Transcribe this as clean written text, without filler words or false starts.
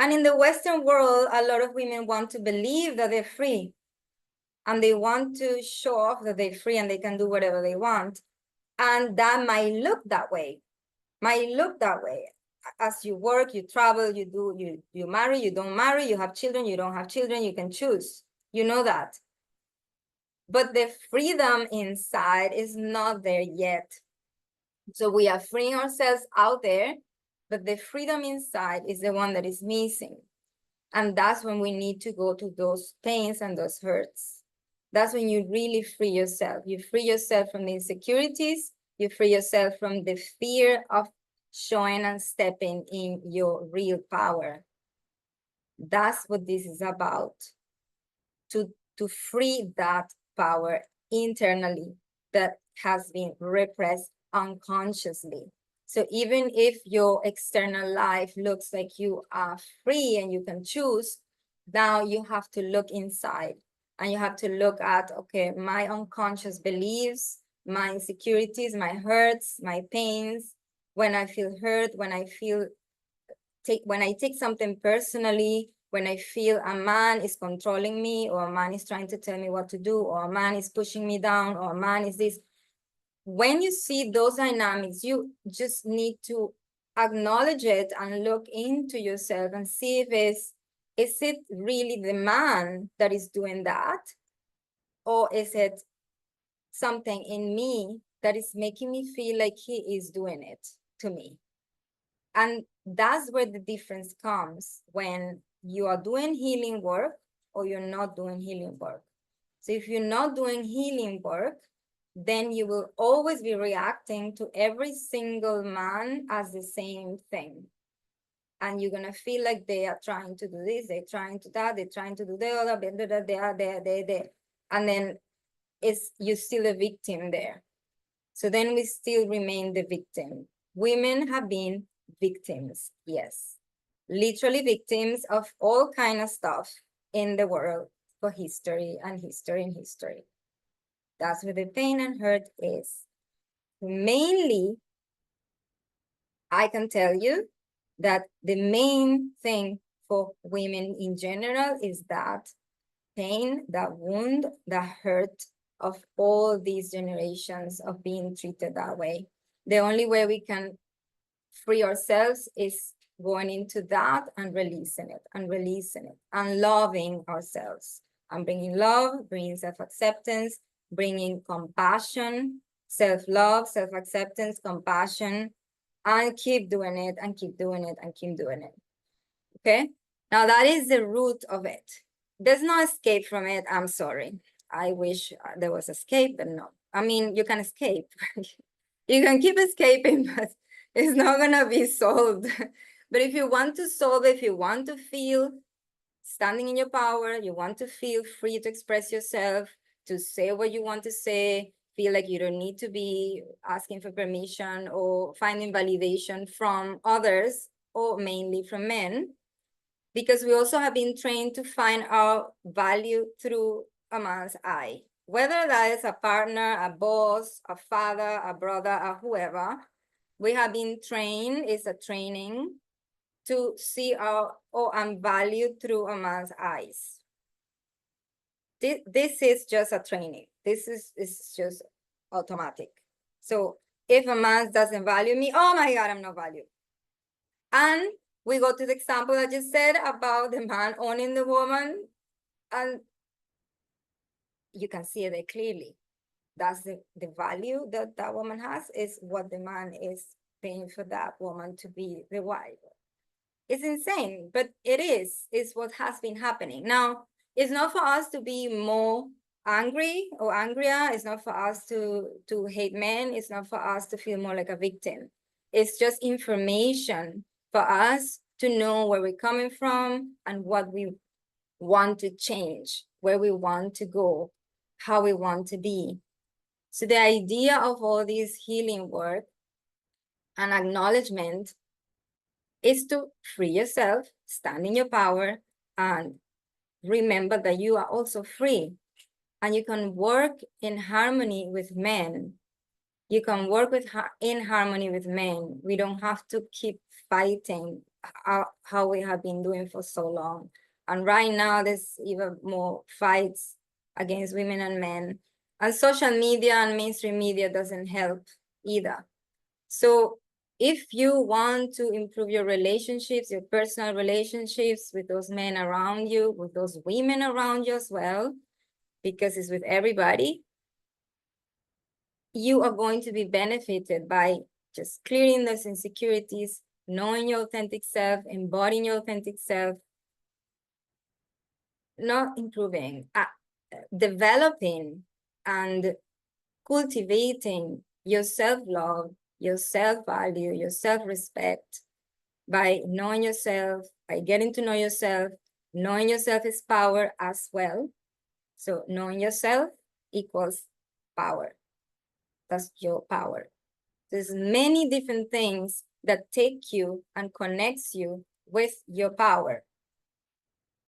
And in the Western world, a lot of women want to believe that they're free. And they want to show off that they're free and they can do whatever they want. And that might look that way. As you work, you travel, you marry, you don't marry, you have children, you don't have children, you can choose. You know that. But the freedom inside is not there yet. So we are freeing ourselves out there, but the freedom inside is the one that is missing. And that's when we need to go to those pains and those hurts. That's when you really free yourself. You free yourself from the insecurities. You free yourself from the fear of showing and stepping in your real power. That's what this is about. To free that power internally that has been repressed unconsciously. So even if your external life looks like you are free and you can choose, now you have to look inside and you have to look at, okay, my unconscious beliefs, my insecurities, my hurts, my pains, when I feel hurt, when I take something personally, when I feel a man is controlling me, or a man is trying to tell me what to do, or a man is pushing me down, or a man is this. When you see those dynamics, you just need to acknowledge it and look into yourself and see if is it really the man that is doing that? Or is it something in me that is making me feel like he is doing it to me? And that's where the difference comes, when you are doing healing work or you're not doing healing work. So if you're not doing healing work, then you will always be reacting to every single man as the same thing. And you're going to feel like they are trying to do this, they're trying to that, they're trying to do the other, they are there. And then you're still a victim there. So then we still remain the victim. Women have been victims, yes. Literally victims of all kind of stuff in the world for history and history and history. That's where the pain and hurt is. Mainly, I can tell you that the main thing for women in general is that pain, that wound, that hurt of all these generations of being treated that way. The only way we can free ourselves is going into that and releasing it and loving ourselves and bringing love, bringing self-acceptance, bringing compassion, self-love, self-acceptance, compassion, and keep doing it and keep doing it and keep doing it. Okay? Now that is the root of it. There's no escape from it. I'm sorry. I wish there was escape, but no. I mean, you can escape. You can keep escaping, but it's not gonna be solved. But if you want to solve it, if you want to feel standing in your power, you want to feel free to express yourself, to say what you want to say, feel like you don't need to be asking for permission or finding validation from others, or mainly from men, because we also have been trained to find our value through a man's eye. Whether that is a partner, a boss, a father, a brother, a whoever, we have been trained, it's a training, to see our value through a man's eyes. This is just a training. This is just automatic. So if a man doesn't value me, oh my God, I'm not valued. And we go to the example I just said about the man owning the woman, and you can see it clearly. That's the value that that woman has, is what the man is paying for that woman to be the wife. It's insane, but it's what has been happening. Now, it's not for us to be more angry or angrier. It's not for us to hate men. It's not for us to feel more like a victim. It's just information for us to know where we're coming from and what we want to change, where we want to go, how we want to be. So the idea of all this healing work and acknowledgement is to free yourself, stand in your power, and remember that you are also free. And you can work in harmony with men. You can work in harmony with men. We don't have to keep fighting how we have been doing for so long. And right now, there's even more fights against women and men. And social media and mainstream media doesn't help either. So if you want to improve your relationships, your personal relationships with those men around you, with those women around you as well, because it's with everybody, you are going to be benefited by just clearing those insecurities, knowing your authentic self, embodying your authentic self, not improving, developing and cultivating your self-love, your self-value, your self-respect by knowing yourself, by getting to know yourself. Knowing yourself is power as well. So knowing yourself equals power. That's your power. There's many different things that take you and connects you with your power.